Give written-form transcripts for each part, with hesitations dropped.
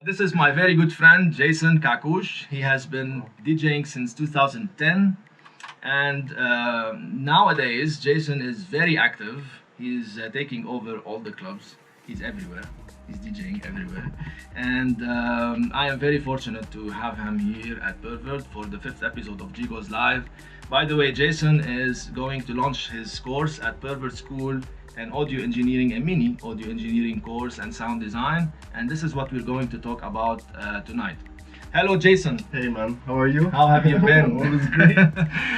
This is my very good friend Jason Kaakoush. He has been DJing since 2010, and nowadays Jason is very active. He's taking over all the clubs. He's everywhere. He's DJing everywhere, and I am very fortunate to have him here at Per-vurt for the fifth episode of G.GOES Live. By the way, Jason is going to launch his course at Per-vurt School, an audio engineering, a mini audio engineering course and sound design, and this is what we're going to talk about tonight. Hello, Jason. Hey man, how are you? How have you been? Always great.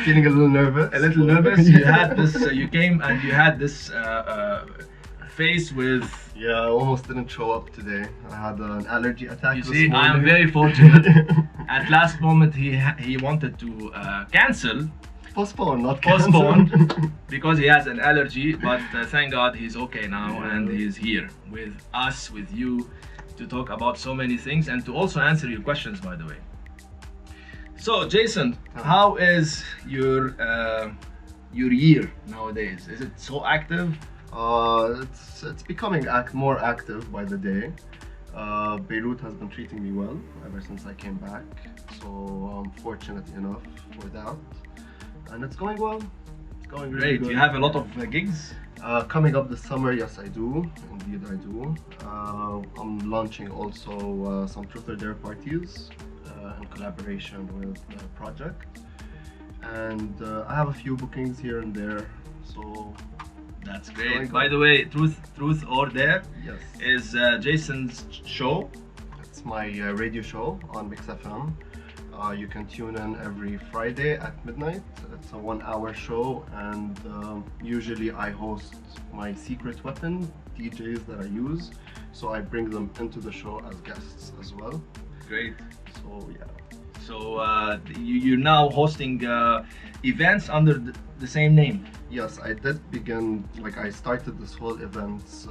Feeling a little nervous. A little nervous. You had this. You came and you had this face with. Yeah, I almost didn't show up today. I had an allergy attack. You this see, I am morning. very fortunate. At last moment, he wanted to cancel. Postpone, not Postponed cancel. because he has an allergy, but thank God he's okay now and he's here with us, with you, to talk about so many things and to also answer your questions, by the way. So, Jason, how is your year nowadays? Is it so active? It's becoming more active by the day. Beirut has been treating me well ever since I came back, so I'm fortunate enough for that. And it's going well. It's going really Great. good. You have a lot of gigs? Coming up this summer, yes I do. Indeed I do. I'm launching also some Truth or Dare parties in collaboration with Project. And I have a few bookings here and there, so That's going great. By the way, Truth or Dare yes. is Jason's show. It's my radio show on Mix FM. You can tune in every Friday at midnight. It's a 1-hour show, and usually I host my secret weapon DJs that I use, so I bring them into the show as guests as well. Great. So yeah. So you're now hosting events under the same name. Yes, I did begin, like I started this whole events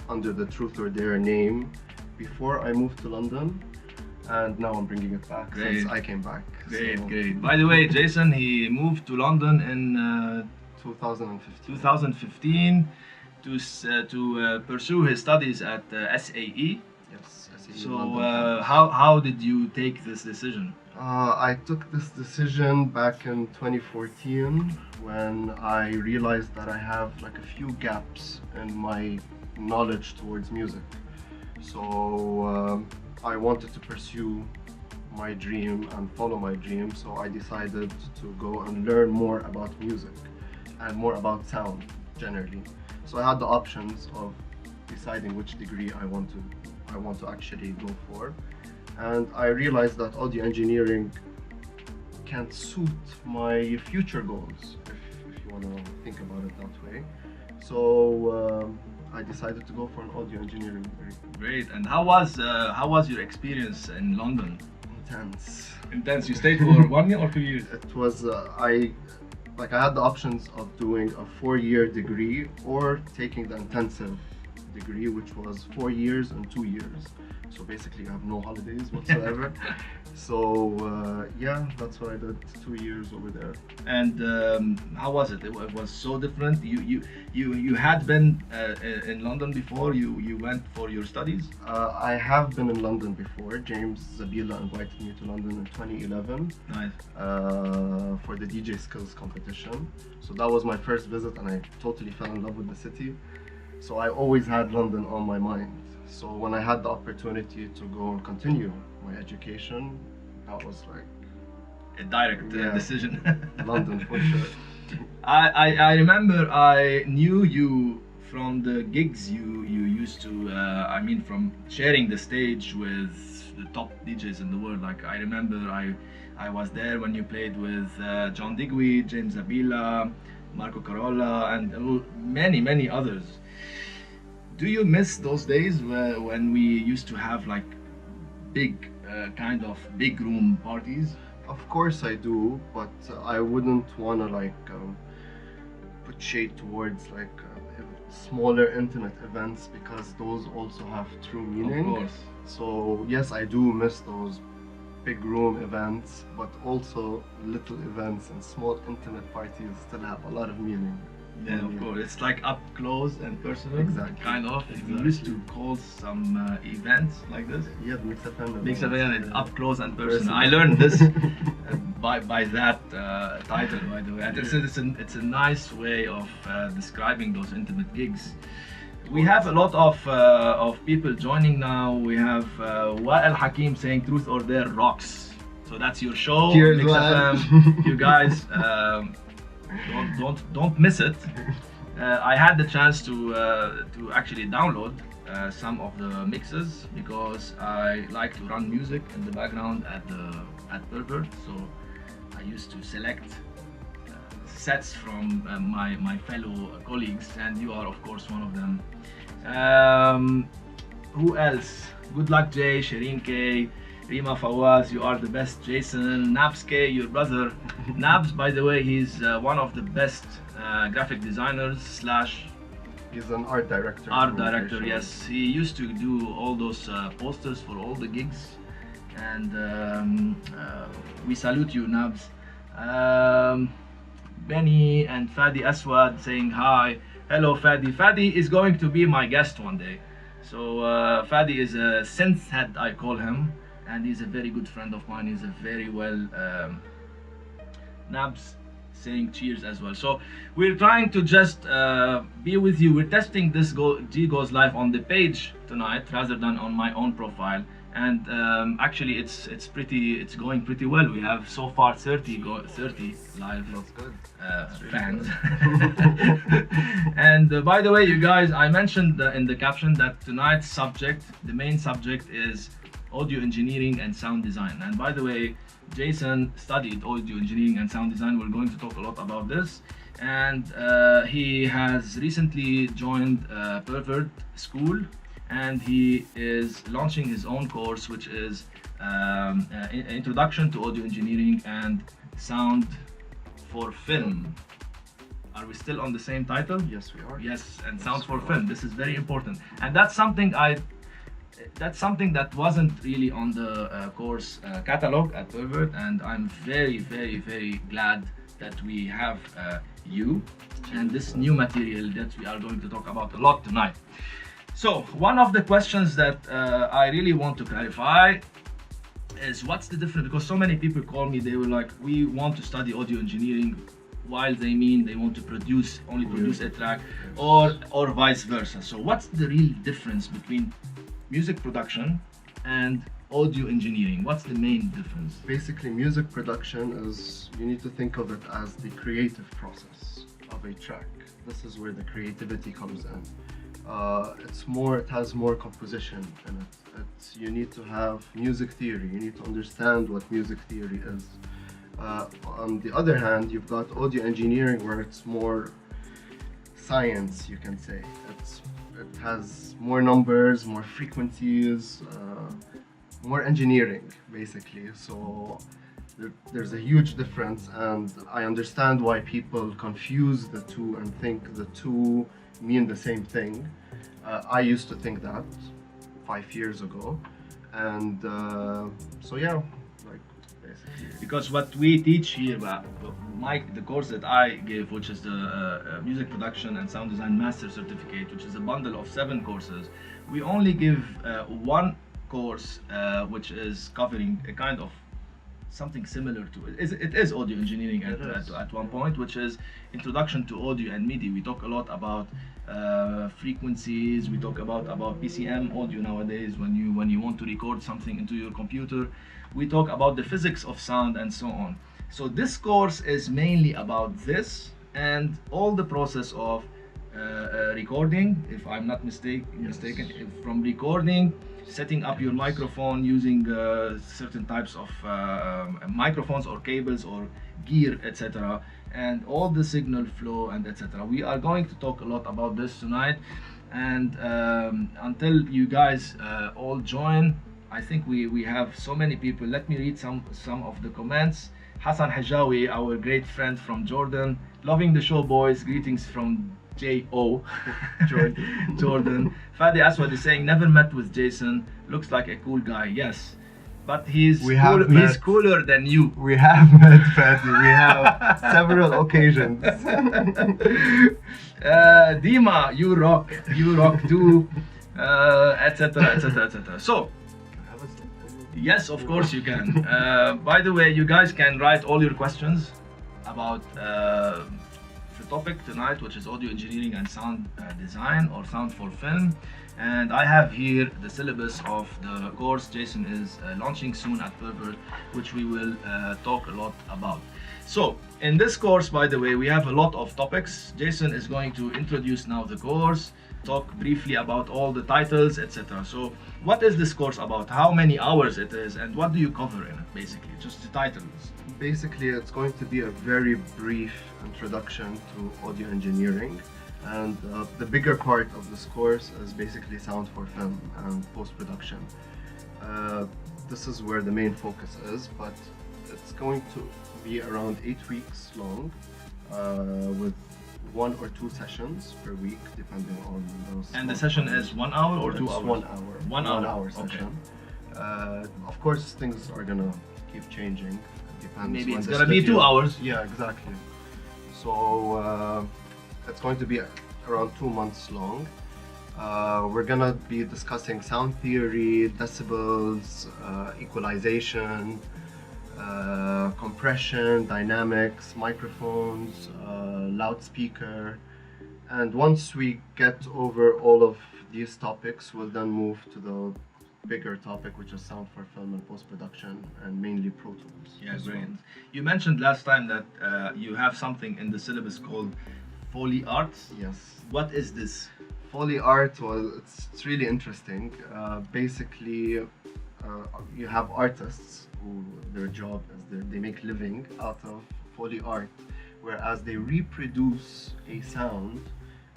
under the Truth or Dare name before I moved to London. And now I'm bringing it back since I came back. Great, so, great. By the way, Jason, he moved to London in 2015 to pursue his studies at SAE. Yes, SAE So London. how did you take this decision? I took this decision back in 2014 when I realized that I have like a few gaps in my knowledge towards music. So I wanted to pursue my dream and follow my dream, so I decided to go and learn more about music and more about sound generally. So I had the options of deciding which degree I want to actually go for, and I realized that audio engineering can suit my future goals if you want to think about it that way. So I decided to go for an audio engineering degree. Great. And how was your experience in London? Intense. Intense. You stayed for 1 year or 2 years? It was I had the options of doing a 4-year degree or taking the intensive degree, which was 4 years and 2 years. So basically, I have no holidays whatsoever. So yeah, that's what I did. 2 years over there. And how was it? It was so different. You had been in London before. You went for your studies. I have been in London before. James Zabila invited me to London in 2011. Nice. For the DJ skills competition. So that was my first visit, and I totally fell in love with the city. So I always had London on my mind. So when I had the opportunity to go and continue my education, that was like A direct decision. London for sure. I remember I knew you from the gigs you used to. I mean, from sharing the stage with the top DJs in the world. Like I remember I was there when you played with G.GOES, James Zabila, Marco Carolla, and many others. Do you miss those days when we used to have like big kind of big room parties? Of course I do, but I wouldn't want to like put shade towards like smaller intimate events, because those also have true meaning. Of course. So yes, I do miss those big room events, but also little events and small intimate parties still have a lot of meaning. Yeah, of course. It's like up close and personal. Exactly. Kind of. We Exactly. used to call some events like this. Yeah, the Mix FM. Mix event, it's up close and personal. Personal. I learned this by that title, by the way. And it's a nice way of describing those intimate gigs. We have a lot of people joining now. We have Wael Hakim saying "Truth or Dare rocks." So that's your show. Cheers, Mix Wael. FM. You guys. Don't miss it. I had the chance to actually download some of the mixes because I like to run music in the background at Per-vurt. So I used to select sets from my fellow colleagues, and you are of course one of them. Who else? Good luck, Jay, Shireen K. Rima Fawaz, you are the best. Jason, Nabs K, your brother. Nabs, by the way, he's one of the best graphic designers slash He's an art director. art director. Yes, he used to do all those posters for all the gigs, and we salute you, Nabs. Benny and Fadi Aswad saying hi. Hello, Fadi. Fadi is going to be my guest one day. So Fadi is a synth head, I call him. And he's a very good friend of mine. He's a very well Nabs saying cheers as well. So we're trying to just be with you. We're testing this G.GOES live on the page tonight rather than on my own profile. And actually it's going pretty well. We have so far 30 live fans. And by the way, you guys, I mentioned in the caption that tonight's subject, the main subject, is audio engineering and sound design. And by the way, Jason studied audio engineering and sound design. We're going to talk a lot about this. And he has recently joined Per-vurt school, and he is launching his own course, which is Introduction to Audio Engineering and Sound for Film. Are we still on the same title? Yes, we are. Yes, and Yes, Sound for we are. Film. This is very important. And that's something that wasn't really on the course catalog at Per-vurt, and I'm very, very, very glad that we have you and this new material that we are going to talk about a lot tonight. So one of the questions that I really want to clarify is what's the difference, because so many people call me, they were like, we want to study audio engineering, while they mean they want to only produce a track, or vice versa. So what's the real difference between music production and audio engineering? What's the main difference? Basically, music production is, you need to think of it as the creative process of a track. This is where the creativity comes in. It has more composition in it. You need to have music theory. You need to understand what music theory is. On the other hand, you've got audio engineering, where it's more science, you can say. It has more numbers, more frequencies, more engineering, basically. So there's a huge difference, and I understand why people confuse the two and think the two mean the same thing. I used to think that 5 years ago, and so yeah, like basically. Because what we teach here, the course that I give, which is the Music Production and Sound Design Master Certificate, which is a bundle of 7 courses, we only give one course which is covering a kind of something similar to it. It is audio engineering at one point, which is Introduction to Audio and MIDI. We talk a lot about frequencies. We talk about PCM audio nowadays when you want to record something into your computer. We talk about the physics of sound and so on. So this course is mainly about this and all the process of recording, if I'm not mistaken, from recording, setting up your microphone using certain types of microphones or cables or gear, etc., and all the signal flow and etc. We are going to talk a lot about this tonight, and until you guys all join, I think we have so many people. Let me read some of the comments. Hassan Hajawi, our great friend from Jordan, loving the show, boys. Greetings from J.O. Jordan. Fadi Aswad is saying, never met with Jason, looks like a cool guy. Yes, But he's have he's met. cooler than you. We have met Fatty. We have several occasions. Dima, you rock too, etc., etc., etc. So, yes, of course you can. By the way, you guys can write all your questions about the topic tonight, which is audio engineering and sound design or sound for film. And I have here the syllabus of the course Jason is launching soon at Per-vurt, which we will talk a lot about. So in this course, by the way, we have a lot of topics. Jason is going to introduce now the course, talk briefly about all the titles, etc. So what is this course about? How many hours it is, and what do you cover in it, basically? Just the titles. Basically, it's going to be a very brief introduction to audio engineering. And the bigger part of this course is basically sound for film and post-production. This is where the main focus is, but it's going to be around 8 weeks long, with 1 or 2 sessions per week, depending on those. And the session is 1 hour or 2 hours? 1 hour. 1 hour. 1 hour session. Okay. Of course, things are gonna keep changing. It depends. Maybe it's gonna be 2 hours. Yeah, exactly. So it's going to be around 2 months long. We're gonna be discussing sound theory, decibels, equalization, compression, dynamics, microphones, loudspeaker. And once we get over all of these topics, we'll then move to the bigger topic, which is sound for film and post-production, and mainly Pro Tools. Yeah, great. You mentioned last time that you have something in the syllabus called Foley Art. Yes. What is this? Foley art, well, it's really interesting. Basically, you have artists who their job is they make living out of Foley art, whereas they reproduce a sound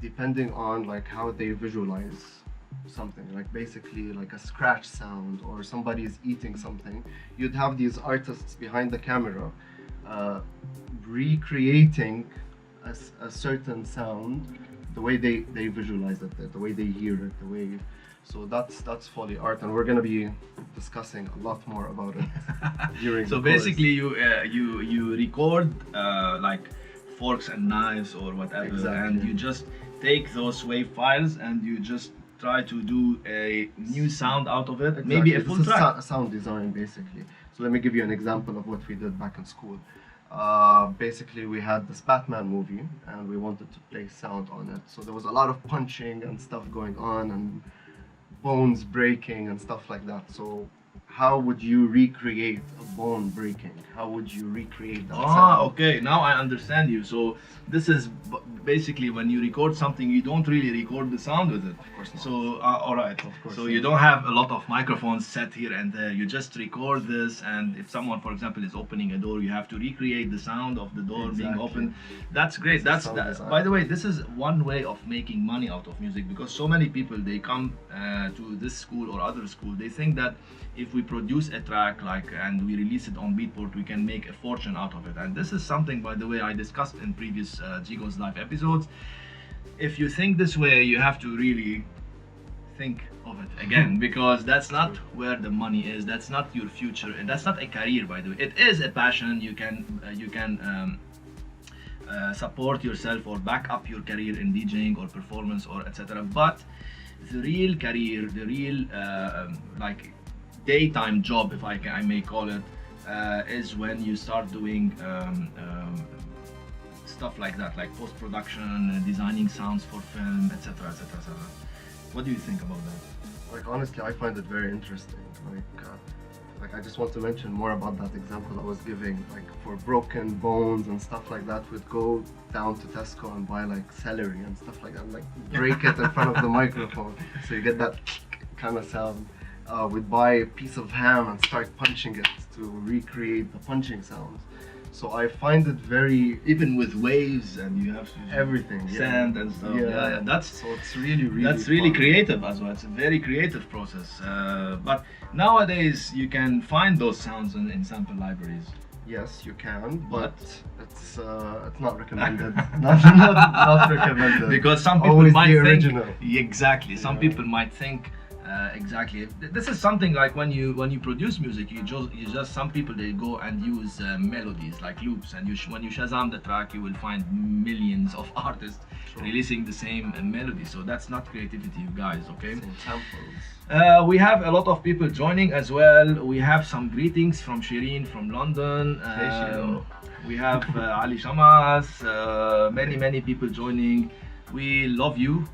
depending on like how they visualize something, like basically like a scratch sound or somebody is eating something. You'd have these artists behind the camera recreating a certain sound the way they visualize it, the way they hear it, the way. So that's Foley art, and we're gonna be discussing a lot more about it during. So the course. basically, you record like forks and knives or whatever, Exactly. and you just take those wave files and you just try to do a new sound out of it. Exactly. Maybe a full this track. is sound design, basically. So let me give you an example of what we did back in school. Basically, we had this Batman movie and we wanted to play sound on it. So there was a lot of punching and stuff going on and bones breaking and stuff like that. So how would you recreate a bone breaking? How would you recreate that sound? Okay, now I understand you. So this is basically when you record something, you don't really record the sound with it. Of course not. So all right. Of course So not. you don't have a lot of microphones set here and there. You just record this, and if someone, for example, is opening a door, you have to recreate the sound of the door being Exactly. open. That's great. Sound design. By the way, this is one way of making money out of music, because so many people, they come to this school or other school, they think that if we produce a track and we release it on Beatport, we can make a fortune out of it. And this is something, by the way, I discussed in previous G.GOES live episodes. If you think this way, you have to really think of it again, because that's not where the money is. That's not your future, and that's not a career, by the way. It is a passion. You can support yourself or back up your career in DJing or performance or etc. But the real career, the real like daytime job, if I may call it, is when you start doing stuff like that, like post-production, designing sounds for film, etc., etc., etc. What do you think about that? Like honestly, I find it very interesting. Like I just want to mention more about that example I was giving. Like for broken bones and stuff like that, we'd go down to Tesco and buy like celery and stuff like that, and, like break it in front of the microphone, so you get that kind of sound. We'd buy a piece of ham and start punching it to recreate the punching sounds. So I find it very, Even with waves, and you have to everything, sand and stuff. Yeah, that's so it's really that's really fun. creative as well. It's a very creative process. But nowadays you can find those sounds in sample libraries. Yes, you can, but it's not recommended. not recommended. Because some people Always might the think original. exactly. Some Yeah. people might think Exactly. This is something like when you produce music, you just some people they go and use melodies like loops, and when you Shazam the track, you will find millions of artists releasing the same melody. So that's not creativity, you guys. Okay. Same samples. We have a lot of people joining as well. We have some greetings from Shireen from London. Hey, Shireen. We have Ali Shamas. Many people joining. We love you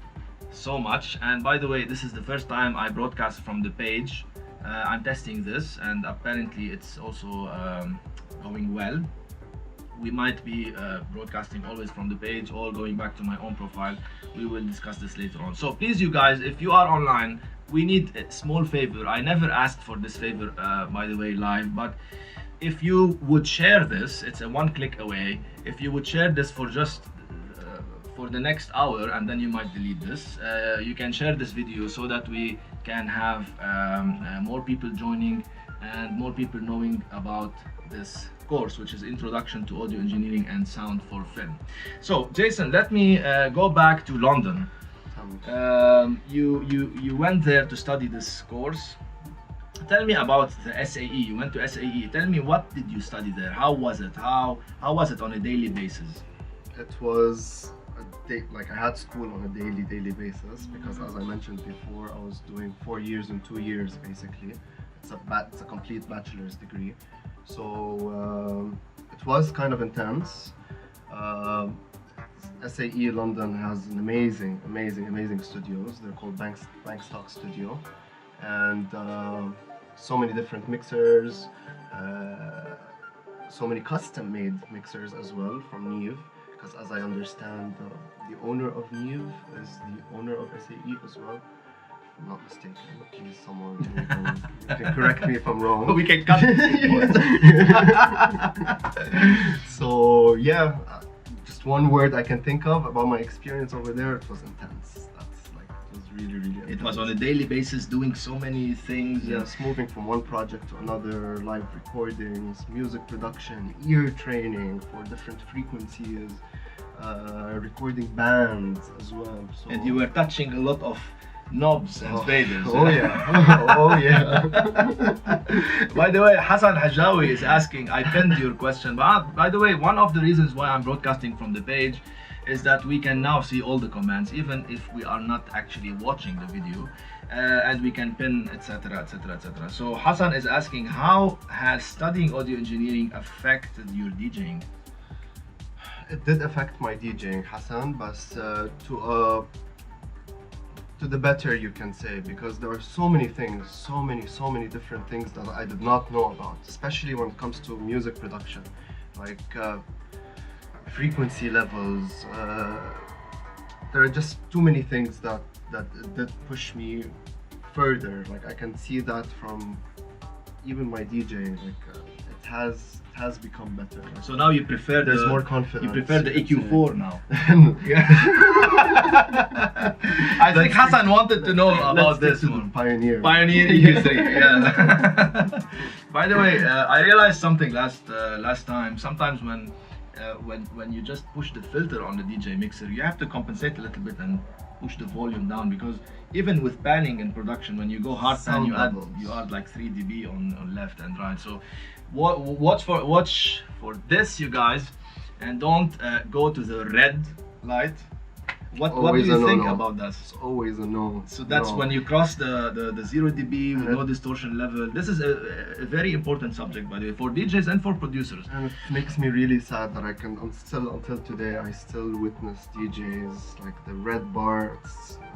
so much. And by the way, this is the first time I broadcast from the page. I'm testing this, and apparently it's also going well. We might be broadcasting always from the page or going back to my own profile. We will discuss this later on. So please, you guys, if you are online, we need a small favor. I never asked for this favor, by the way, live, but if you would share this, it's a one click away. If you would share this for just for the next hour, and then you might delete this, you can share this video so that we can have more people joining and more people knowing about this course, which is Introduction to Audio Engineering and Sound for Film. So Jason, let me go back to London. You went there to study this course. Tell me about the SAE. You went to SAE. Tell me, what did you study there? How was it? How was it on a daily basis? It was like I had school on a daily basis, because as I mentioned before, I was doing 4 years and 2 years basically. It's a complete bachelor's degree. So it was kind of intense. SAE London has an amazing studios. They're called Bankstock Studio, and so many different mixers, so many custom-made mixers as well from Neve. Because as I understand, the owner of Neve is the owner of SAE as well. If I'm not mistaken. Please, someone can correct me if I'm wrong. We can cut this. So yeah, just one word I can think of about my experience over there. It was intense. It was really intense. It was on a daily basis, doing so many things. Yes, moving from one project to another, live recordings, music production, ear training for different frequencies, recording bands as well. So, and you were touching a lot of knobs and faders. Oh yeah, oh yeah. By the way, Hassan Hajawi is asking, I pinned your question, but by the way, one of the reasons why I'm broadcasting from the page is that we can now see all the comments, even if we are not actually watching the video, and we can pin, etc. So Hassan is asking, how has studying audio engineering affected your DJing? It did affect my DJing, Hassan, but to the better, you can say, because there are so many things, so many different things that I did not know about, especially when it comes to music production, like frequency levels. There are just too many things that did push me further. Like I can see that from even my DJing, it has become better. So now you prefer there's more confidence. You prefer the EQ4 now. Yeah. I think Hassan wanted to know about this one. Pioneer EQ3. Yeah. By the way, I realized something last time. Sometimes when you just push the filter on the DJ mixer, you have to compensate a little bit and push the volume down, because even with panning in production, when you go hard pan, you add like 3 dB on left and right. So watch for this, you guys, and don't go to the red light. What do you think about that? It's always a no. So that's when you cross the 0 dB with no distortion level. This is a very important subject, by the way, for DJs and for producers. And it makes me really sad that I can until today I still witness DJs like the red bar.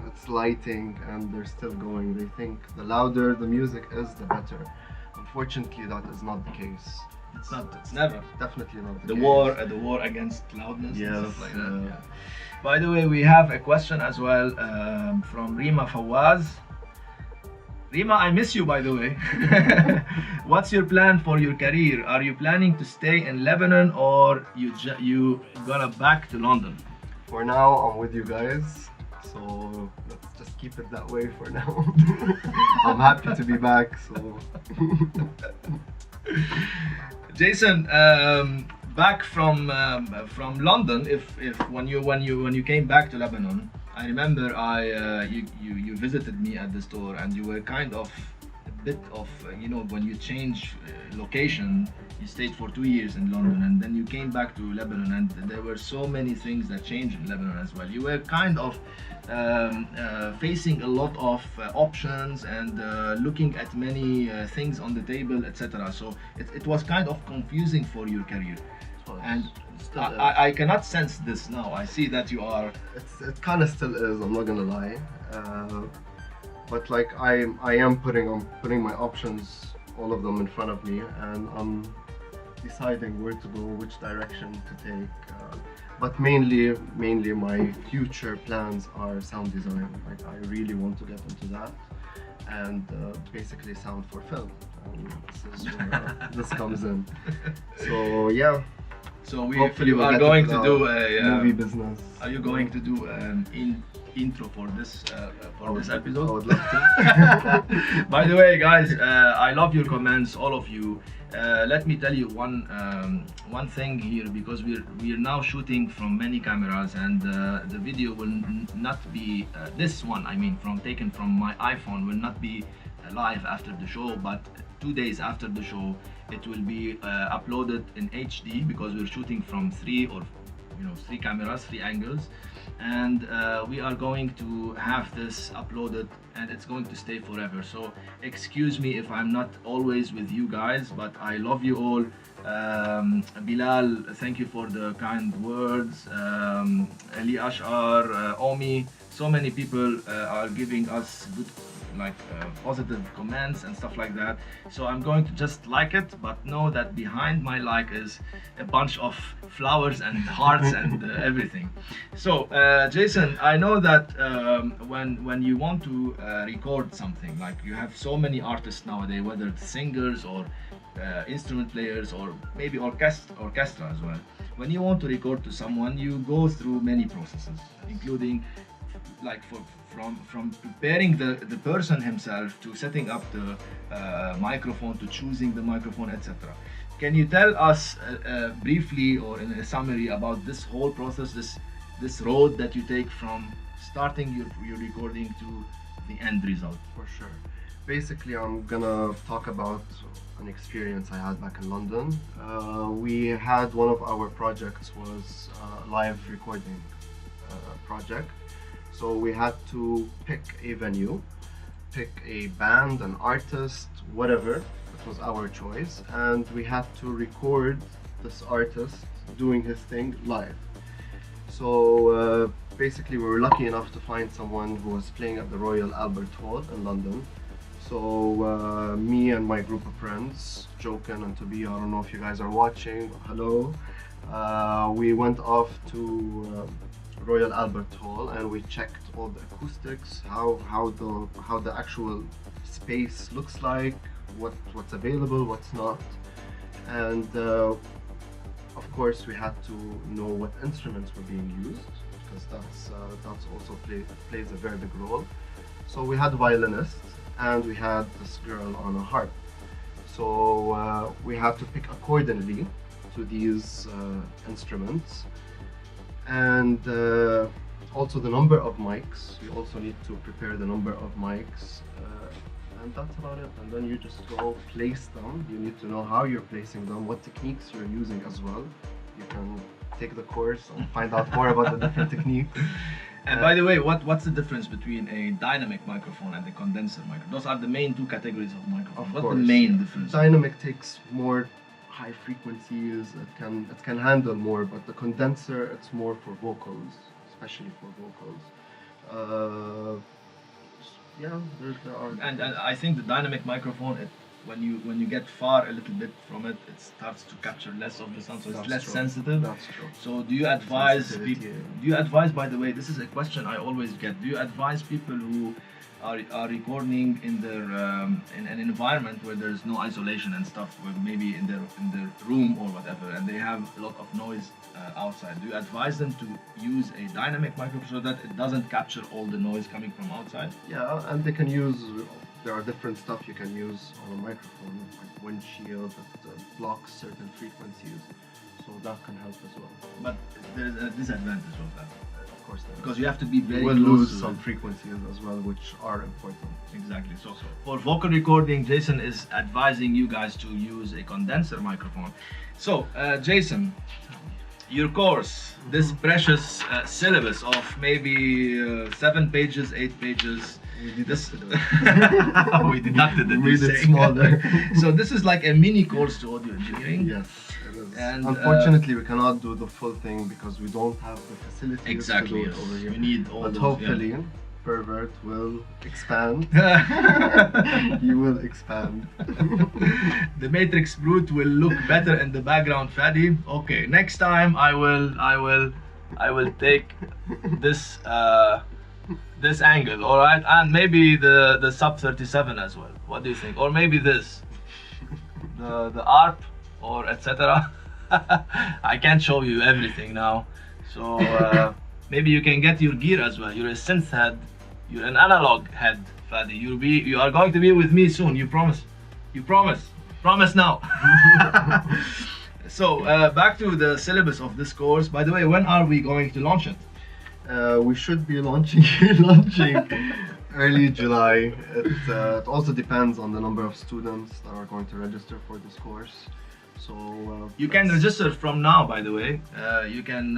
It's lighting and they're still going. They think the louder the music is, the better. Unfortunately, that is not the case. It's not. It's never. Definitely not the case. The war against loudness and stuff like that. Yeah. By the way, we have a question as well from Rima Fawaz. Rima, I miss you, by the way. What's your plan for your career? Are you planning to stay in Lebanon, or you gonna back to London? For now, I'm with you guys. So let's just keep it that way for now. I'm happy to be back. So Jason, back from London, if when you came back to Lebanon, I remember you visited me at the store, and you were kind of a bit of when you change location. You stayed for 2 years in London, and then you came back to Lebanon, and there were so many things that changed in Lebanon as well. You were kind of facing a lot of options and looking at many things on the table, etc. So it was kind of confusing for your career, and I cannot sense this now. I see that you are. It kind of still is. I'm not gonna lie, but like I am putting my options, all of them in front of me, and I'm deciding where to go, which direction to take. But mainly my future plans are sound design. Like I really want to get into that, and basically sound for film. And this is where this comes in. So yeah. So Hopefully you we'll are get going into to do the a movie business. Are you going to do an intro for this episode? I would love to. By the way, guys, I love your comments, all of you. Let me tell you one thing here, because we're now shooting from many cameras, and the video will not be this one. I mean, taken from my iPhone will not be live after the show, but 2 days after the show, it will be uploaded in HD, because we're shooting from three cameras, 3 angles, and we are going to have this uploaded, and it's going to stay forever. So excuse me if I'm not always with you guys, but I love you all. Bilal, thank you for the kind words. Ali Ashar, Omi, so many people are giving us good positive comments and stuff like that. So I'm going to just like it, but know that behind my like is a bunch of flowers and hearts and everything. So Jason, I know that when you want to record something, like you have so many artists nowadays, whether it's singers or instrument players or maybe orchestra as well. When you want to record to someone, you go through many processes, including from preparing the person himself, to setting up the microphone, to choosing the microphone, etc. Can you tell us briefly or in a summary about this whole process, this road that you take from starting your recording to the end result? For sure. Basically, I'm gonna talk about an experience I had back in London. We had one of our projects was a live recording project. So we had to pick a venue, pick a band, an artist, whatever. It was our choice, and we had to record this artist doing his thing live. So basically, we were lucky enough to find someone who was playing at the Royal Albert Hall in London. So me and my group of friends, Joken and Tobi, I don't know if you guys are watching, hello. We went off to Royal Albert Hall, and we checked all the acoustics, how the actual space looks like, what's available, what's not, and of course we had to know what instruments were being used, because that's also plays a very big role. So we had a violinist, and we had this girl on a harp. So we had to pick accordingly to these instruments. And also the number of mics. You also need to prepare the number of mics, and that's about it. And then you just go place them. You need to know how you're placing them, what techniques you're using as well. You can take the course and find out more about the different techniques. And by the way, what's the difference between a dynamic microphone and a condenser microphone? Those are the main 2 categories of microphones. What's the main difference? Dynamic takes more high frequencies, it can handle more, but the condenser, it's more for vocals, especially for vocals. Yeah, there are. And I think the dynamic microphone, when you get far a little bit from it, it starts to capture less of the sound, so it's less sensitive. That's true. So do you advise people? Do you advise? By the way, this is a question I always get. Do you advise people who are recording in in an environment where there's no isolation and stuff, where maybe in their room or whatever, and they have a lot of noise outside? Do you advise them to use a dynamic microphone so that it doesn't capture all the noise coming from outside? Yeah, and they can use. There are different stuff you can use on a microphone, like windshield that blocks certain frequencies, so that can help as well. But there is a disadvantage of that. Of course there is. Because you have to be very You will close lose to some it. frequencies as well, which are important. Exactly. So for vocal recording, Jason is advising you guys to use a condenser microphone. So Jason, your course, this precious syllabus of maybe 7 pages, 8 pages. We This deducted it. we deducted it. We made you're it saying. smaller. So this is like a mini course to audio engineering. Yes, it is. And, unfortunately, we cannot do the full thing because we don't have the facilities Exactly. to do it over here. You need all But those, hopefully, Per-vurt will expand. yeah. You will expand. The Matrix Brute will look better in the background, Fadi. Okay, next time I will take this this angle, all right, and maybe the sub 37 as well. What do you think? Or maybe this, the ARP, or etc. I can't show you everything now, so maybe you can get your gear as well. You're a synth head, you're an analog head, Fadi. You are going to be with me soon. You promise? You promise? Promise now. So back to the syllabus of this course. By the way, when are we going to launch it? We should be launching early July. It also depends on the number of students that are going to register for this course. So You can register from now, by the way. You can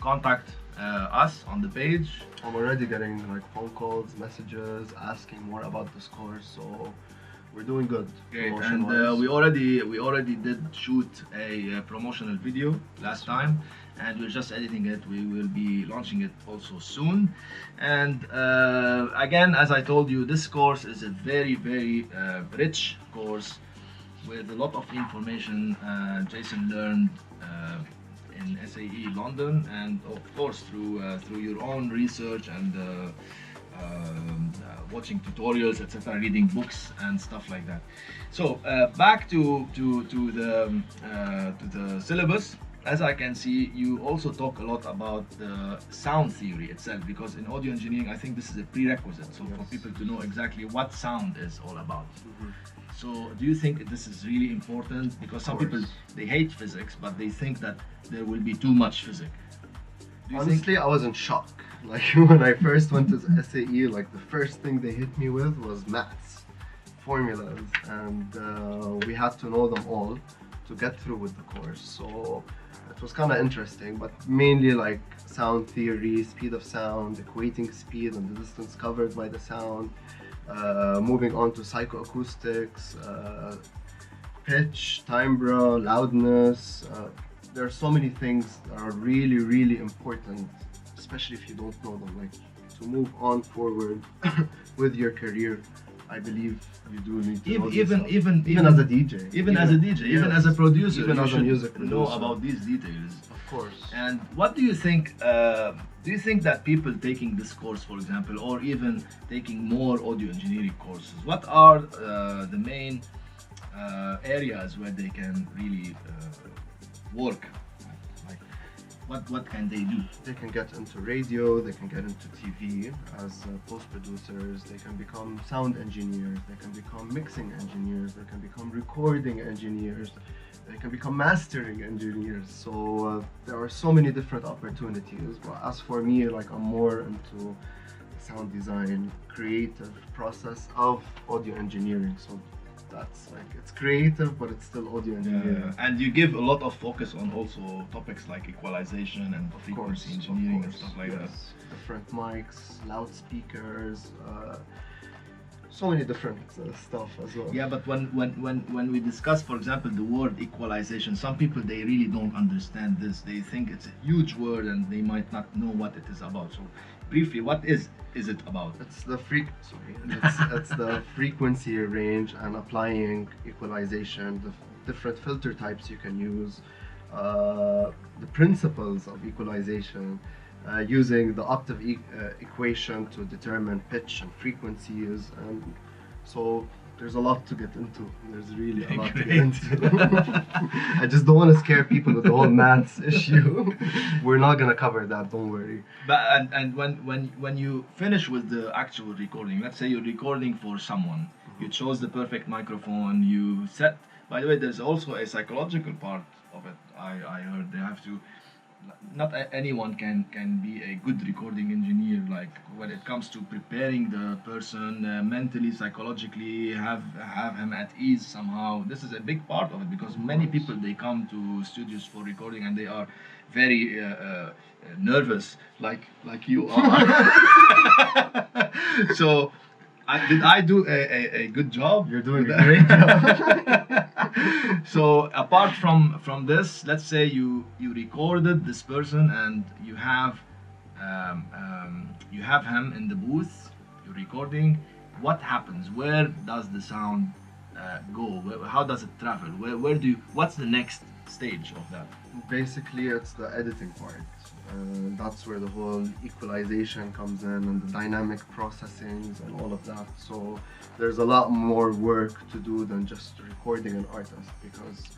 contact us on the page. I'm already getting like phone calls, messages, asking more about this course. So we're doing good. Great, and promotion-wise. we already did shoot a promotional video last time, and we're just editing it. We will be launching it also soon. And again, as I told you, this course is a very rich course with a lot of information Jason learned in SAE London, and of course through your own research and watching tutorials, etc., reading books and stuff like that. So back to the syllabus. As I can see, you also talk a lot about the sound theory itself, because in audio engineering, I think this is a prerequisite. So for people to know exactly what sound is all about. So do you think this is really important? Because some people, they hate physics, but they think that there will be too much physics. Honestly, I was in shock. Like when I first went to SAE, like the first thing they hit me with was maths, formulas, and we had to know them all to get through with the course. So it was kind of interesting, but mainly like sound theory, speed of sound, equating speed and the distance covered by the sound, moving on to psychoacoustics, pitch, timbre, loudness. There are so many things that are really important, especially if you don't know them. Like to move on forward with your career, I believe you do need to know this stuff. Even as a DJ, even as a DJ, even as a producer, even you as a should music know producer. about these details. Of course. And what do you think? Do you think that people taking this course, for example, or even taking more audio engineering courses, what are the main areas where they can really work? Like, what can they do? They can get into radio, they can get into TV as post-producers, they can become sound engineers, they can become mixing engineers, they can become recording engineers, they can become mastering engineers. So there are so many different opportunities. But as for me, like I'm more into sound design, creative process of audio engineering. So that's like, it's creative, but it's still audio engineering. And you give a lot of focus on also topics like equalization and frequency engineering and stuff like that. Different mics, loudspeakers, so many different stuff as well. Yeah, but when we discuss, for example, the word equalization, some people, they really don't understand this. They think it's a huge word and they might not know what it is about. So briefly, what is it about? It's the it's the frequency range and applying equalization, the different filter types you can use, the principles of equalization, using the octave equation to determine pitch and frequencies, and so there's a lot to get into. There's really a lot to get into. I just don't want to scare people with the whole maths issue. We're not gonna cover that, don't worry. But and when you finish with the actual recording, let's say you're recording for someone, you chose the perfect microphone, you set. By the way, there's also a psychological part of it. I heard they have to not anyone can be a good recording engineer. Like when it comes to preparing the person mentally, psychologically, have him at ease somehow. This is a big part of it because many people they come to studios for recording and they are very nervous, like you are. So, did I do a good job? You're doing a great job. So apart from this, let's say you recorded this person and you have him in the booth, you're recording. What happens? Where does the sound go? How does it travel? Where do you, what's the next stage of that? Basically, it's the editing part. That's where the whole equalization comes in and the dynamic processings and all of that. So there's a lot more work to do than just recording an artist because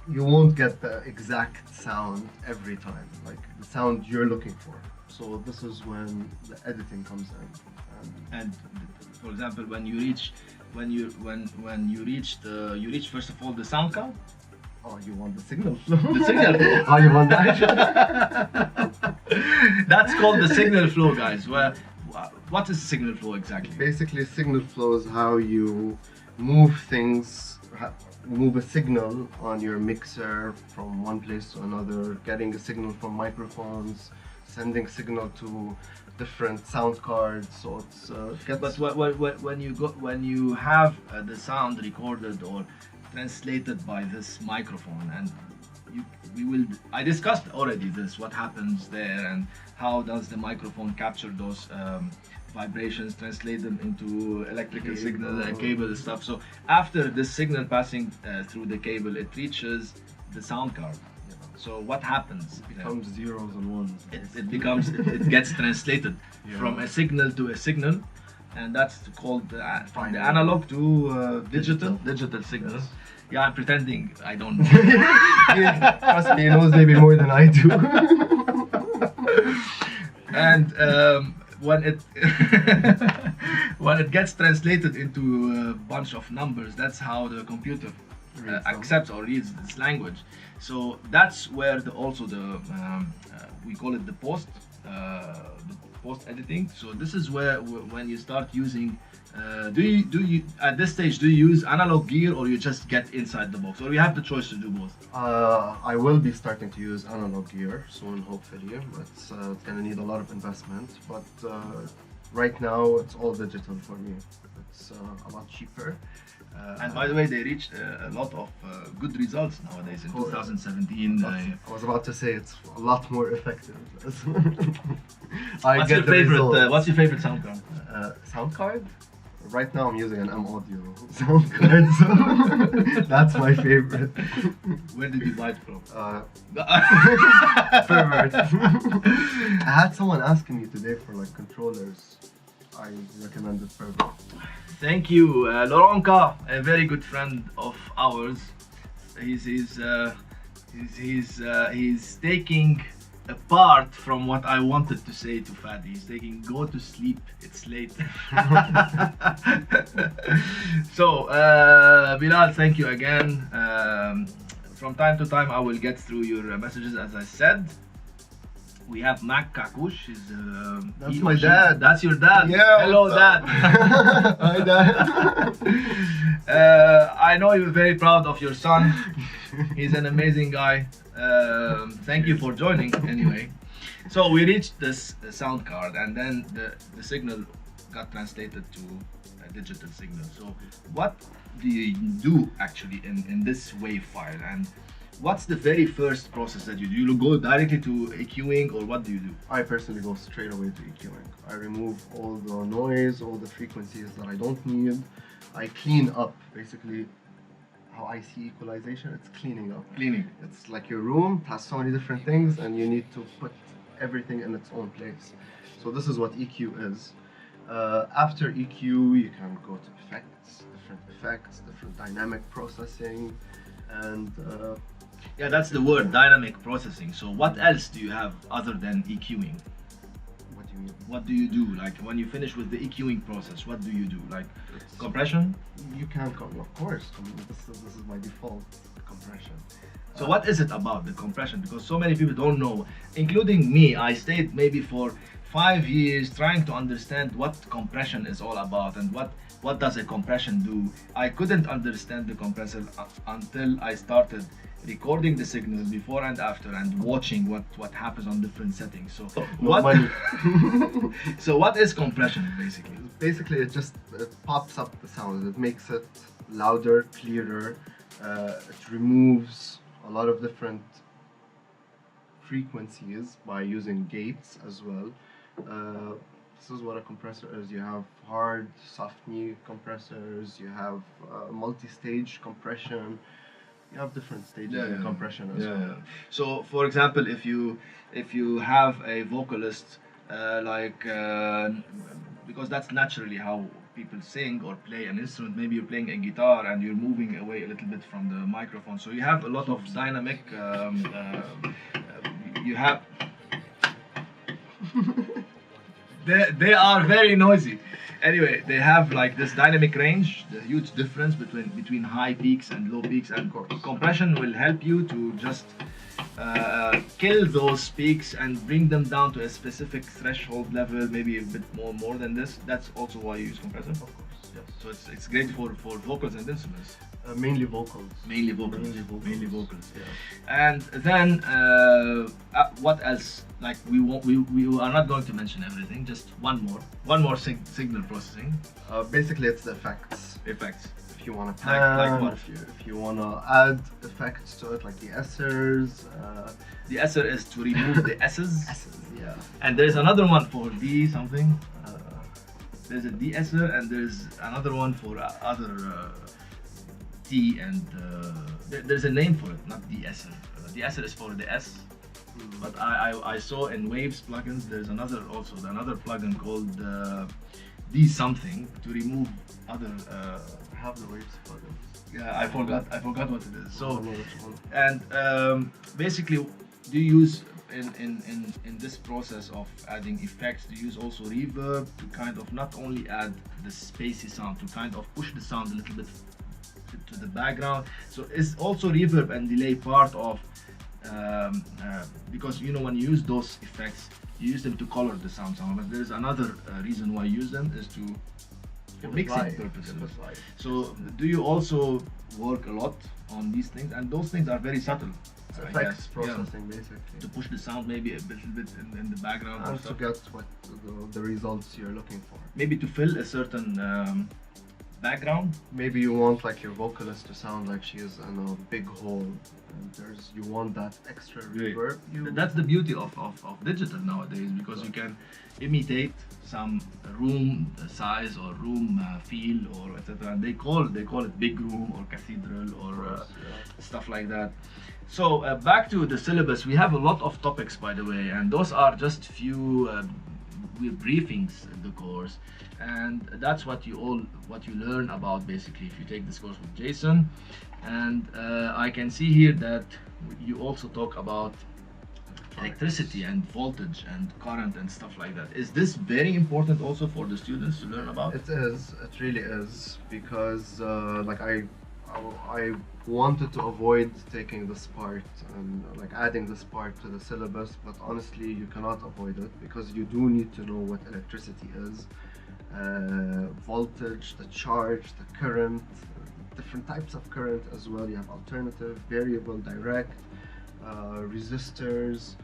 you won't get the exact sound every time, like the sound you're looking for. So this is when the editing comes in. And for example, when you reach first of all the sound card. Oh, you want the signal flow? The signal flow. Oh, you want that? That's called the signal flow, guys. Well, what is signal flow exactly? Basically, signal flow is how you move things, move a signal on your mixer from one place to another, getting a signal from microphones, sending signal to different sound cards. So it's But when you have the sound recorded or translated by this microphone, and I discussed already this, what happens there and how does the microphone capture those vibrations, translate them into electrical signal and cable stuff. So after this signal passing through the cable, it reaches the sound card. So what happens? It becomes zeros and ones. It gets translated from a signal to a signal, and that's called from the analog to digital signals. Yes. Yeah, I'm pretending I don't know. Trust me, he knows maybe more than I do. And when it gets translated into a bunch of numbers, that's how the computer accepts or reads this language. So that's where we call it the post editing. So this is where when you start using. Do you at this stage do you use analog gear or you just get inside the box, or you have the choice to do both? I will be starting to use analog gear soon, hopefully. It's gonna need a lot of investment, but right now it's all digital for me. It's a lot cheaper. And by the way, they reached a lot of good results nowadays in 2017. I was about to say it's a lot more effective. What's your favorite sound card? Sound card? Right now I'm using an M Audio sound card, so that's my favorite. Where did you buy it from? Per-vurt. I had someone asking me today for like controllers. I recommended Per-vurt. Thank you, Laurent, a very good friend of ours. He's taking a part from what I wanted to say to Fadi. He's taking go to sleep, it's late. So Bilal, thank you again. From time to time I will get through your messages. As I said, we have Kaakoush. That's my dad. That's your dad. Yeah. Hello, Dad. Hi, Dad. I know you're very proud of your son. He's an amazing guy. Thank you for joining anyway. So we reached this sound card, and then the signal got translated to a digital signal. So what do you do actually in this wave file, and what's the very first process that you do? You go directly to EQing, or what do you do? I personally go straight away to EQing. I remove all the noise, all the frequencies that I don't need. I clean up, basically. How I see equalization, it's cleaning up. Cleaning. It's like your room has so many different things and you need to put everything in its own place. So this is what EQ is. After EQ, you can go to effects, different dynamic processing, and yeah, that's the word, dynamic processing. So what else do you have other than EQing? What do you What do you do? Like when you finish with the EQing process, what do you do? Like It's- compression? You can come, of course. This is my default compression. So what is it about the compression? Because so many people don't know, including me. I stayed maybe for 5 years trying to understand what compression is all about and what does a compression do. I couldn't understand the compressor until I started recording the signal before and after and watching what happens on different settings. So No money. so what is compression basically? Basically, it pops up the sound. It makes it louder, clearer. It removes a lot of different frequencies by using gates as well. This is what a compressor is. You have hard, soft knee compressors. You have multi-stage compression. You have different stages in compression as well. So, for example, if you have a vocalist because that's naturally how people sing or play an instrument. Maybe you're playing a guitar and you're moving away a little bit from the microphone. So you have a lot of dynamic. You have. They are very noisy. Anyway, they have like this dynamic range, the huge difference between high peaks and low peaks, and compression will help you to just kill those peaks and bring them down to a specific threshold level, maybe a bit more than this. That's also why you use compressor. Of course, yes. So it's great for vocals and instruments. Mainly vocals. Mainly vocals. Mainly vocals. Yeah. And then what else? Like we are not going to mention everything. Just one more signal processing. Basically, it's the effects. Effects. If you want to Like pan, what? if you want to add effects to it, like the S's. The S'er is to remove the S's. S's, yeah. And there's another one for D something. There's a de-esser and there's another one for other T and there's a name for it, not de-esser. De-esser is for the S. But I saw in Waves plugins there's another plugin called D something to remove other. I have the Waves plugins. Yeah, I forgot what it is. So I know which one. and basically, do you use in this process of adding effects, do you use also reverb to kind of not only add the spacey sound, to kind of push the sound a little bit to the background? So is also reverb and delay part of because you know when you use those effects, you use them to color the sound somehow, but there's another reason why you use them is to for mixing purposes. So do you also work a lot on these things? And those things are very subtle. Effects processing, basically. To push the sound maybe a little bit in the background. And to get what the results you're looking for. Maybe to fill a certain background. Maybe you want like your vocalist to sound like she is in a big hole, and you want that extra reverb. That's the beauty of digital nowadays, because you can imitate some room size or room feel or etc. And they call it big room or cathedral or stuff like that. So back to the syllabus, we have a lot of topics, by the way, and those are just few briefings in the course, and that's what you learn about basically if you take this course with Jason. And I can see here that you also talk about electricity and voltage and current and stuff like that. Is this very important also for the students to learn about? It is. It really is, because like I wanted to avoid taking this part and like adding this part to the syllabus, but honestly you cannot avoid it, because you do need to know what electricity is, voltage, the charge, the current, different types of current as well. You have alternative, variable, direct, resistors.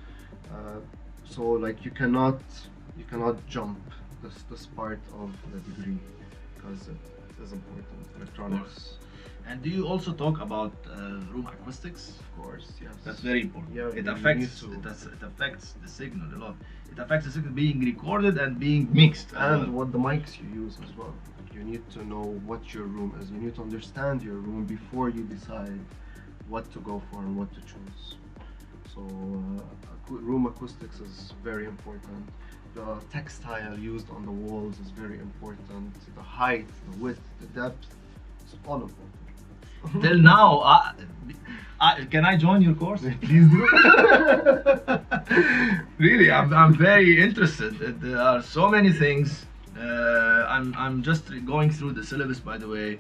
So like you cannot jump this part of the degree, because it is important. Electronics. And do you also talk about room acoustics? Of course, yes. That's very important. Yeah, it affects the signal a lot. It affects the signal being recorded and being mixed. And what the mics you use as well. You need to know what your room is. You need to understand your room before you decide what to go for and what to choose. So room acoustics is very important. The textile used on the walls is very important. The height, the width, the depth, it's all important. Till now, can I join your course? Please do. Really, I'm very interested. There are so many things. I'm just going through the syllabus, by the way.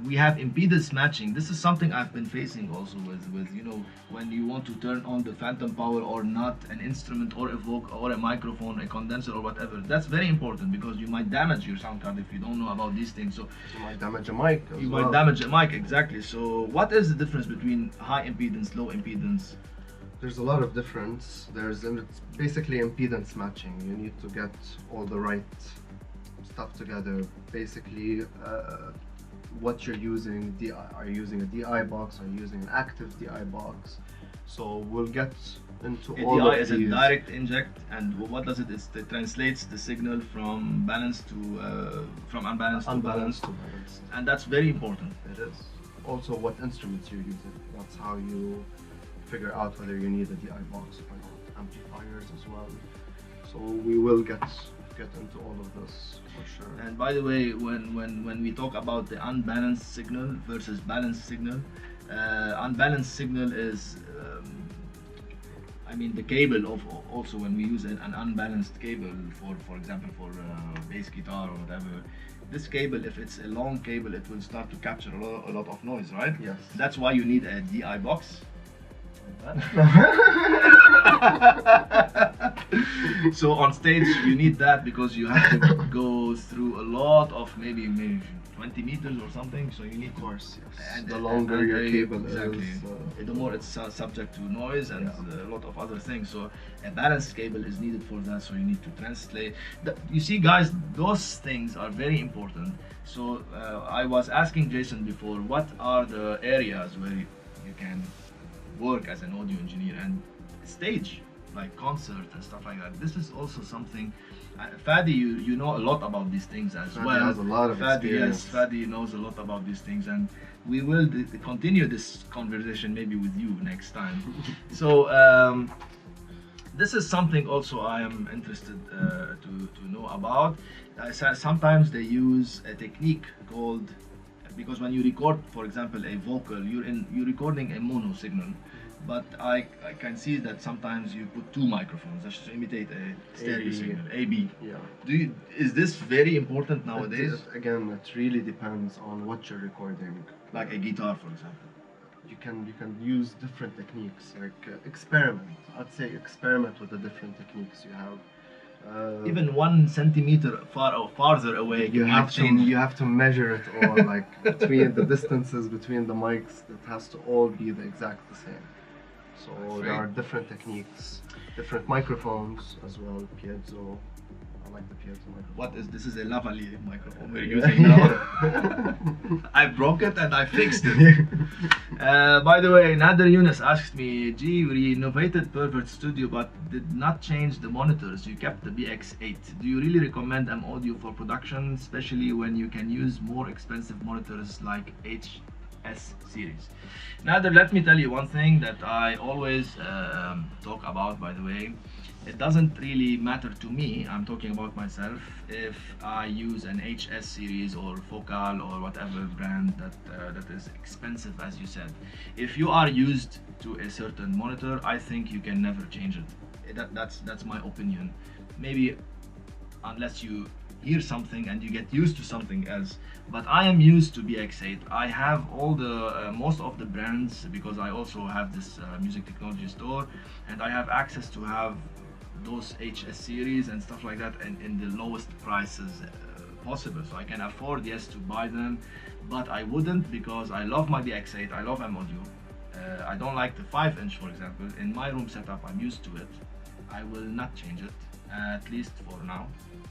We have impedance matching. This is something I've been facing also with when you want to turn on the phantom power or not, an instrument or a vocal or a microphone, a condenser or whatever. That's very important because you might damage your sound card if you don't know about these things. So You might damage a mic. you might damage a mic, exactly. So what is the difference between high impedance, low impedance? There's a lot of difference. It's basically impedance matching. You need to get all the right stuff together. Basically, what you're using. Are you using a DI box? Are you using an active DI box? So we'll get into A all DI of is a these. direct inject, and what does it? It translates the signal from balance to from unbalanced to Unbalanced balanced, to balanced. and that's very important. It is. Also, what instruments you're using. That's how you figure out whether you need a DI box or not. Amplifiers as well. So we will get into all of this for sure. And by the way, when we talk about the unbalanced signal versus balanced signal, unbalanced signal is, I mean, the cable of also when we use an unbalanced cable for example for bass guitar or whatever. This cable, if it's a long cable, it will start to capture a lot of noise, right? Yes. That's why you need a DI box. So on stage you need that because you have to go through a lot of maybe 20 meters or something, so you need Of course, yes. and The longer your cable exactly. is, The more it's subject to noise and Yeah. a lot of other things. So a balanced cable is needed for that. So you need to translate. You see, guys, those things are very important. So I was asking Jason before, what are the areas where you can work as an audio engineer and stage, like concert and stuff like that. This is also something. Fadi, you know a lot about these things as Fadi well. has a lot of experience. Yes, Fadi knows a lot about these things, and we will continue this conversation maybe with you next time. So this is something also I am interested to know about. Sometimes they use a technique called, because when you record, for example, a vocal, you're recording a mono signal, but I can see that sometimes you put two microphones just to imitate a stereo AB. signal, AB. Yeah. Is this very important nowadays? Again, it really depends on what you're recording. Like a guitar, for example. You can use different techniques, like experiment. I'd say experiment with the different techniques you have. Even 1 centimeter farther away, you might have to change. you have to measure it all, like between the distances between the mics. It has to all be the exact same. So That's there right. are different techniques, different microphones as well. Piezo. I like the piezo microphone. What is this? Is a lavalier microphone we're using now. I broke it and I fixed it. By the way, Nader Yunus asked me, "Gee, we renovated Per-vurt Studio but did not change the monitors. You kept the BX8. Do you really recommend M Audio for production, especially when you can use more expensive monitors like HS series?" Nader, let me tell you one thing that I always talk about, by the way. It doesn't really matter to me, I'm talking about myself, if I use an HS series or Focal or whatever brand that is expensive, as you said. If you are used to a certain monitor, I think you can never change it. That's my opinion. Maybe unless you hear something and you get used to something else, but I am used to BX8. I have all the most of the brands because I also have this music technology store, and I have access to have those HS series and stuff like that, and in the lowest prices possible, so I can afford, yes, to buy them, but I wouldn't, because I love my BX8, I love M Audio. I don't like the 5-inch, for example. In my room setup, I'm used to it. I will not change it, at least for now,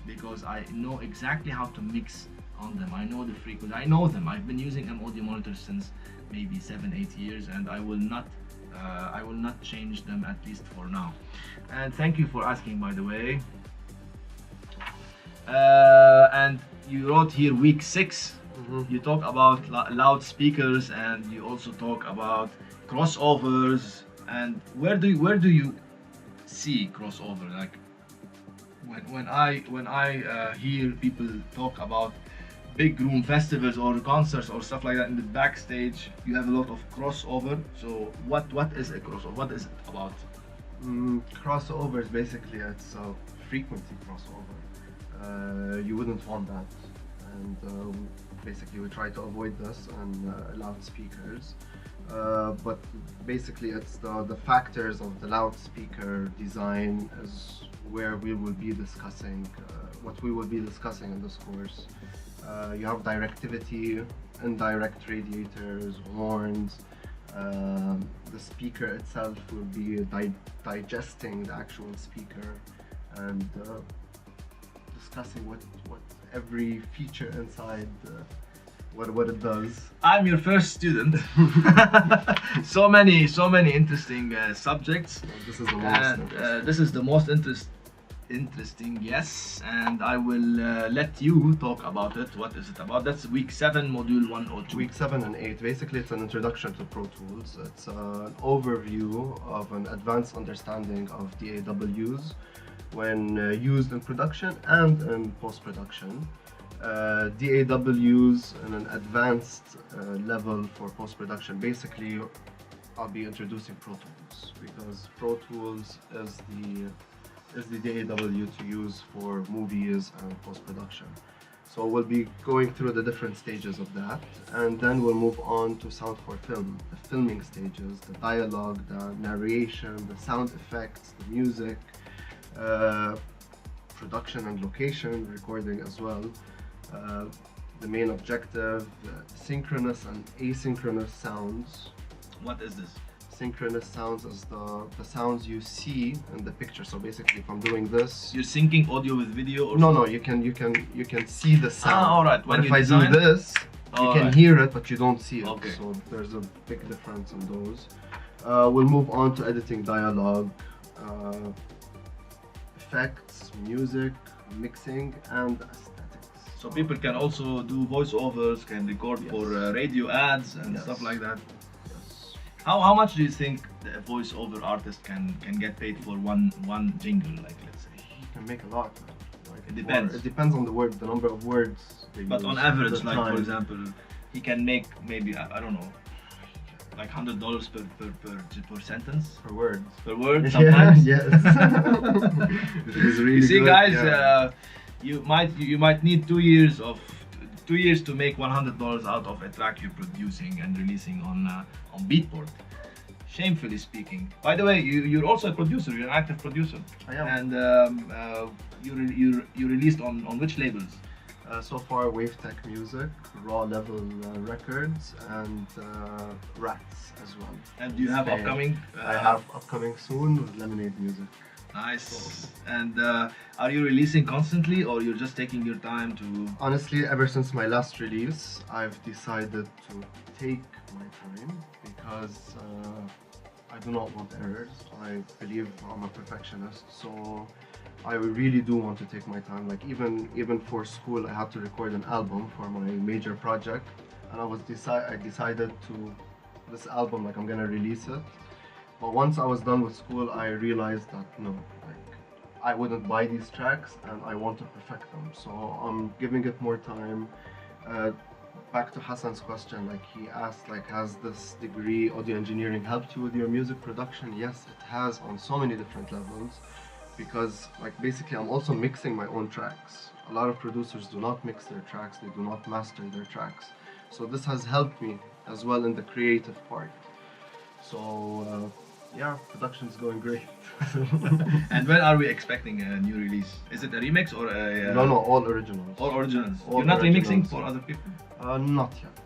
because I know exactly how to mix on them. I know the frequency, I know them. I've been using M Audio monitors since maybe 7-8 years, and I will not change them, at least for now. And thank you for asking, by the way. And you wrote here week 6. You talk about loudspeakers, and you also talk about crossovers. And where do you see crossover? Like when I hear people talk about big room festivals or concerts or stuff like that, in the backstage you have a lot of crossover. So what is a crossover? What is it about? Crossover is basically it's a frequency crossover. You wouldn't want that, and basically we try to avoid this on loudspeakers. But basically it's the factors of the loudspeaker design is where we will be discussing what we will be discussing in this course. You have directivity, indirect radiators, horns. The speaker itself will be digesting the actual speaker and discussing what every feature inside what it does. I'm your first student. so many interesting subjects. This is the most and this is the most interesting, yes, and I will let you talk about it. What is it about? That's week 7, module 102. Week 7 and 8, basically it's an introduction to Pro Tools. It's an overview of an advanced understanding of DAWs when used in production and in post-production. DAWs in an advanced level for post-production. Basically, I'll be introducing Pro Tools because Pro Tools is the DAW to use for movies and post-production. So we'll be going through the different stages of that, and then we'll move on to sound for film, the filming stages, the dialogue, the narration, the sound effects, the music, production and location, recording as well. The main objective, synchronous and asynchronous sounds. What is this? Synchronous sounds is the sounds you see in the picture. So basically, if I'm doing this, you're syncing audio with video, or no, you can see the sound. All right. When if I do this, you can hear it, but you don't see it. Okay. So there's a big difference in those. We'll move on to editing dialogue, effects, music, mixing, and aesthetics. So people can also do voiceovers, can record for radio ads and stuff like that. Yes. How much do you think the voiceover artist can get paid for one jingle, like let's say? You can make a lot. Like it depends. It depends on the number of words they use. But on average, like for example, he can make maybe I don't know, like $100 per sentence. Per word. Per word, sometimes. Yes. It is really you see, good, guys, you might need 2 years to make $100 out of a track you're producing and releasing on Beatport. Shamefully speaking. By the way, you're also a producer. You're an active producer. I am. And you released on which labels? So far, Wavetech Music, Raw Level Records, and Rats as well. And do you have upcoming? I have upcoming soon with Lemonade Music. Nice. And are you releasing constantly, or you're just taking your time to? Honestly, ever since my last release, I've decided to take my time because I do not want errors. I believe I'm a perfectionist, so I really do want to take my time. Like even for school, I had to record an album for my major project, and I decided to this album, like I'm gonna release it. But once I was done with school, I realized that no, like I wouldn't buy these tracks, and I want to perfect them. So I'm giving it more time. Back to Hassan's question, like he asked, like, has this degree, audio engineering, helped you with your music production? Yes, it has on so many different levels, because like basically I'm also mixing my own tracks. A lot of producers do not mix their tracks, they do not master their tracks. So this has helped me as well in the creative part. So yeah, production's going great. And when are we expecting a new release? Is it a remix or a? No, all originals. All originals. All You're not originals. remixing for other people? Not yet.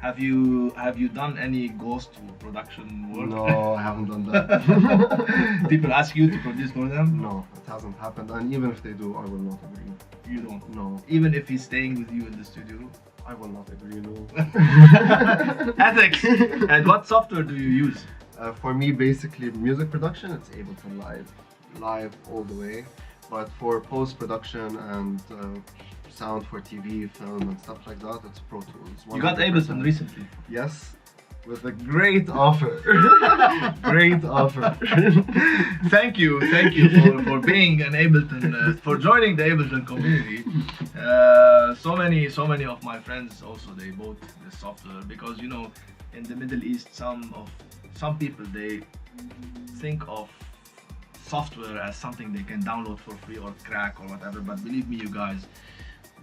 Have you done any ghost production work? No, I haven't done that. People ask you to produce for them? No, it hasn't happened. And even if they do, I will not agree. You don't? No. Even if he's staying with you in the studio? I will not agree, no. Ethics! And what software do you use? For me, basically, music production, it's Ableton Live all the way. But for post-production and sound for TV, film, and stuff like that, it's Pro Tools. You got Ableton recently? Yes. with a great offer. Great offer. Thank you for being an Ableton, for joining the Ableton community. So many of my friends also, they bought this software because, you know, in the Middle East, some people, they think of software as something they can download for free or crack or whatever. But believe me, you guys,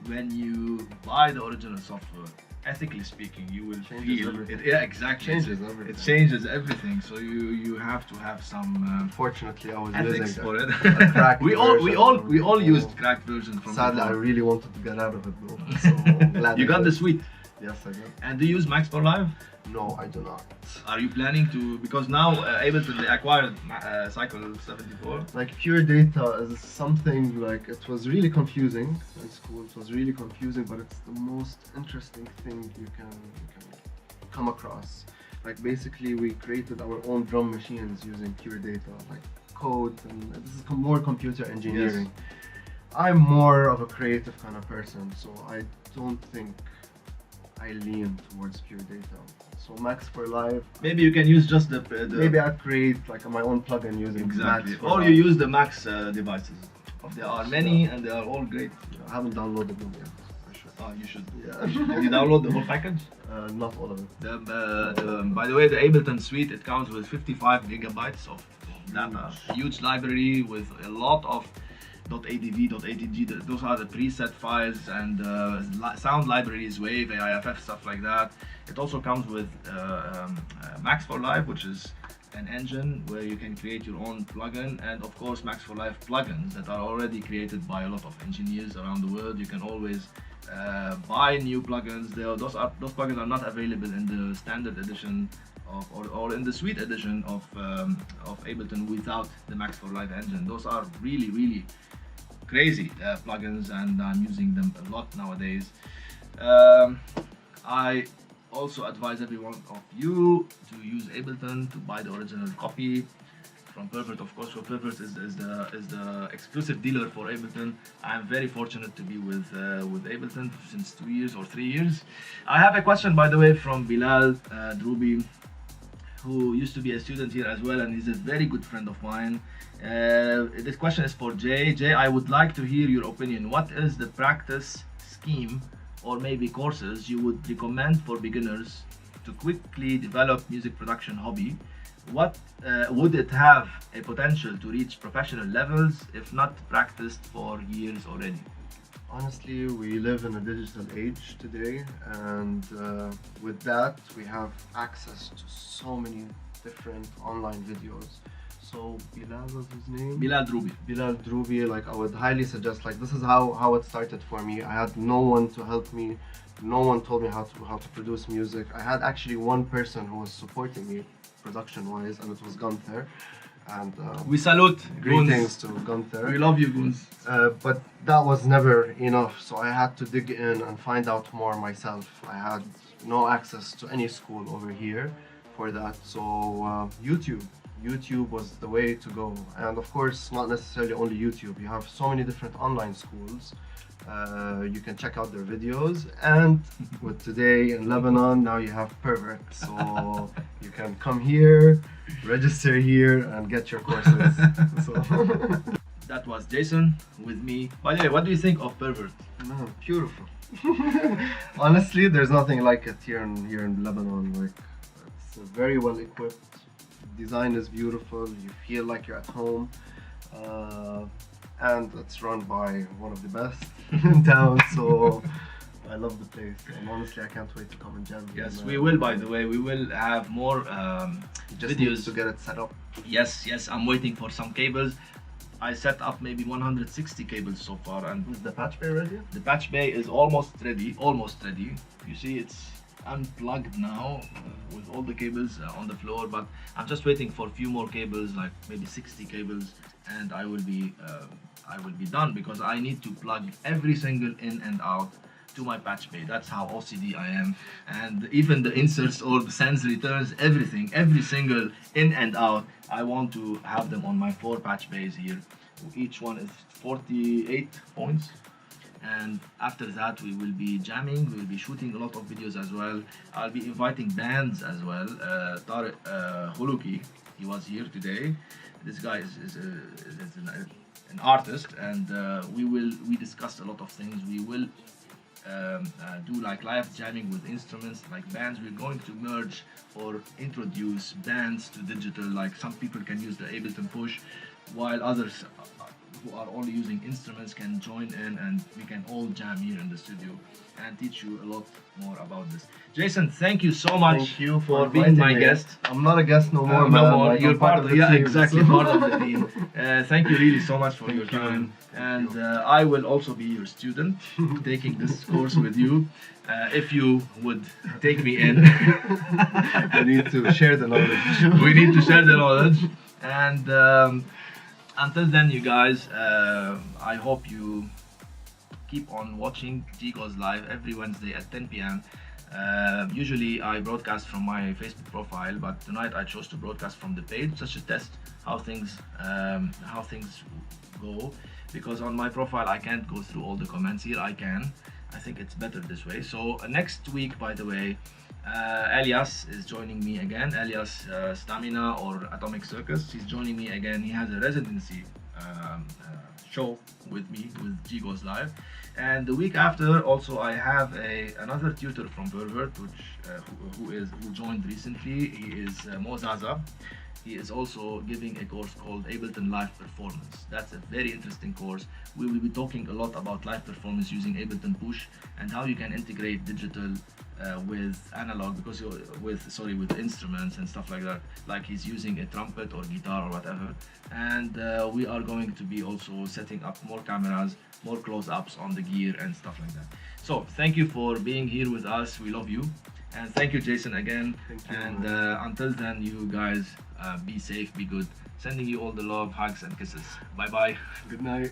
when you buy the original software, ethically speaking, you will feel everything. it. Yeah, exactly. Changes everything. It changes everything. So you have to have some Unfortunately, I was ethics using for it. a cracked we all version. used cracked version from Sadly, I before. really wanted to get out of it though. So glad You I got did. the suite. Yes, I did. And do you use Max for Live? No, I do not. Are you planning to? Because now Ableton, they acquired Cycle 74. Like pure data is something like it was really confusing in school. It was really confusing, but it's the most interesting thing you can come across. Like basically, we created our own drum machines using pure data, like code, and this is more computer engineering. I'm more of a creative kind of person, so I don't think I lean towards pure data. So Max for Live. Maybe you can use just the Maybe I'd create like my own plugin using exactly, Max for or Live. you use the Max devices. There are many and they are all great. I haven't downloaded them yet. I should. Oh, you should. Yeah. Did you download the whole package? Not all of it. By the way, the Ableton suite, it comes with 55 gigabytes of data, huge library with a lot of .adv, .atg. Those are the preset files and sound libraries, Wave, AIFF, stuff like that. It also comes with Max for Live, which is an engine where you can create your own plugin, and of course Max for Live plugins that are already created by a lot of engineers around the world. You can always buy new plugins. Those plugins are not available in the standard edition or in the suite edition of Ableton without the Max for Live engine. Those are really crazy plugins, and I'm using them a lot nowadays. I also advise every one of you to use Ableton, to buy the original copy from Per-vurt, of course. So Per-vurt is the exclusive dealer for Ableton. I'm very fortunate to be with Ableton since 2 years or 3 years. I have a question, by the way, from Bilal Drubi, who used to be a student here as well, and he's a very good friend of mine. This question is for Jay. Jay, I would like to hear your opinion. What is the practice scheme or maybe courses you would recommend for beginners to quickly develop music production hobby? What would it have a potential to reach professional levels if not practiced for years already? Honestly, we live in a digital age today, and with that, we have access to so many different online videos. So Bilal was his name? Bilal Drubi. Bilal Drubi, like I would highly suggest, like this is how it started for me. I had no one to help me. No one told me how to produce music. I had actually one person who was supporting me production-wise, and it was Gunther. And we salute greetings Goons. to Gunther. We love you, Goons. But that was never enough, so I had to dig in and find out more myself. I had no access to any school over here for that, so YouTube was the way to go. And of course, not necessarily only YouTube. You have so many different online schools. You can check out their videos, and with today in Lebanon, now you have Per-vurt, so you can come here, register here, and get your courses. So. That was Jason with me. By the way, what do you think of Per-vurt? No, beautiful. Honestly, there's nothing like it here in Lebanon. Like, it's very well equipped. Design is beautiful. You feel like you're at home. And it's run by one of the best in town, so I love the place, and honestly I can't wait to come and jam. Yes, we will, by the way. We will have more just videos need to get it set up. Yes, I'm waiting for some cables. I set up maybe 160 cables so far, and Is the patch bay ready? the patch bay is almost ready. You see, it's unplugged now with all the cables on the floor, but I'm just waiting for a few more cables, like maybe 60 cables, and I will be done, because I need to plug every single in and out to my patch bay. That's how OCD I am. And even the inserts or the sends returns, everything, every single in and out, I want to have them on my 4 patch bays here. Each one is 48 points. and after that we will be jamming. We will be shooting a lot of videos as well. I'll be inviting bands as well. Tariq Huluki, he was here today. This guy is an artist, and we discussed a lot of things. We will do like live jamming with instruments like bands. We're going to merge or introduce bands to digital. Like some people can use the Ableton Push, while others who are only using instruments can join in, and we can all jam here in the studio and teach you a lot more about this. Jason, thank you so much Thank you for being my guest. I'm not a guest no more, man. No more. Like, You're I'm part of the team. exactly part of the team. Thank you really so much for your Thank you. time. And I will also be your student, taking this course with you. If you would take me in, We need to share the knowledge. we need to share the knowledge. And until then, you guys, I hope you keep on watching G.GOES live every Wednesday at 10 p.m. Usually I broadcast from my Facebook profile, but tonight I chose to broadcast from the page just to test how things go, because on my profile I can't go through all the comments. Here I can. I think it's better this way. So next week, by the way, Elias is joining me again. Elias Stamina or Atomic Circus. He's joining me again. He has a residency show with me with G.GOES Live. And the week after, also I have another tutor from Per-vurt, who joined recently. He is Mozaza. He is also giving a course called Ableton Live Performance. That's a very interesting course. We will be talking a lot about live performance using Ableton Push and how you can integrate digital with analog, because with instruments and stuff like that. Like he's using a trumpet or guitar or whatever. And we are going to be also setting up more cameras, more close-ups on the gear and stuff like that. So thank you for being here with us. We love you. And thank you, Jason, again. Thank you. And until then, you guys be safe, be good. Sending you all the love, hugs, and kisses. Bye bye. Good night.